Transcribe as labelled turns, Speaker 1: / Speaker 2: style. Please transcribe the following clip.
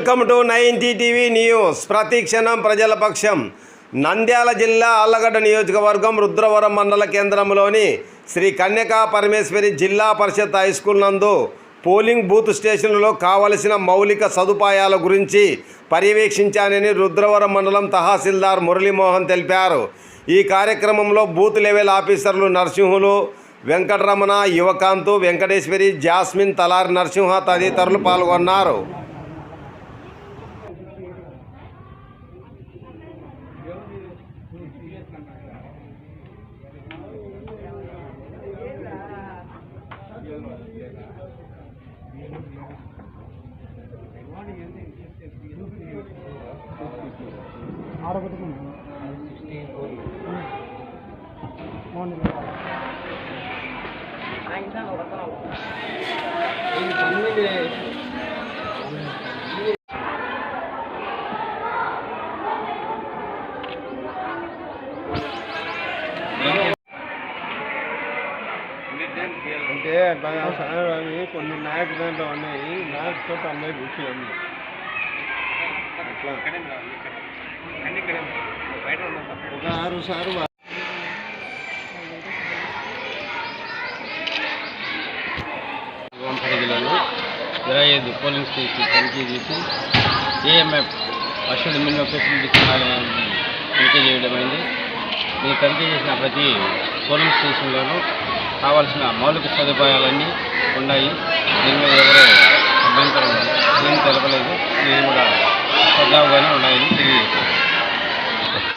Speaker 1: Welcome to 90 TV news. ప్రతిక్షణం ప్రజల పక్షం. నంద్యాల జిల్లా ఆళ్లగడ్డ నియోజకవర్గం రుద్రవరం మండల కేంద్రంలోని శ్రీ కన్యకా పరమేశ్వరి జిల్లా పరిషత్ హైస్కూల్ నందు పోలింగ్ బూత్ స్టేషన్లలో కావలసిన మౌలిక సదుపాయాల గురించి పర్యవేక్షించానని రుద్రవరం మండలం తహసీల్దార్ మురళీమోహన్ తెలిపారు. ఈ కార్యక్రమంలో బూత్ లెవెల్ ఆఫీసర్లు నరసింహులు, వెంకటరమణ, యువకాంతు, వెంకటేశ్వరి, జాస్మిన్, తలారి నరసింహ తదితరులు పాల్గొన్నారు.
Speaker 2: అంటే అట్లా సాగడానికి కొన్ని నాయకు దాంట్లో ఉన్నాయి, నాయకుతో అమ్మాయి విషయం అట్లా ఒక 6 సార్లు
Speaker 3: జిల్లాలో 25 పోలింగ్ స్టేషన్ తనిఖీ చేసి ఏఎంఎఫ్ అసలు మినిమం ఫెసిలిటీస్ తనిఖీ చేయడమైంది. ఇది తనిఖీ చేసిన ప్రతి పోలింగ్ స్టేషన్లోనూ కావాల్సిన మౌలిక సదుపాయాలన్నీ ఉన్నాయి. దీని మీద ఎవరో అభ్యంతరం ఏం తెలపలేదు. ఇది కూడా సజావుగానే ఉన్నాయని తెలియజేస్తారు.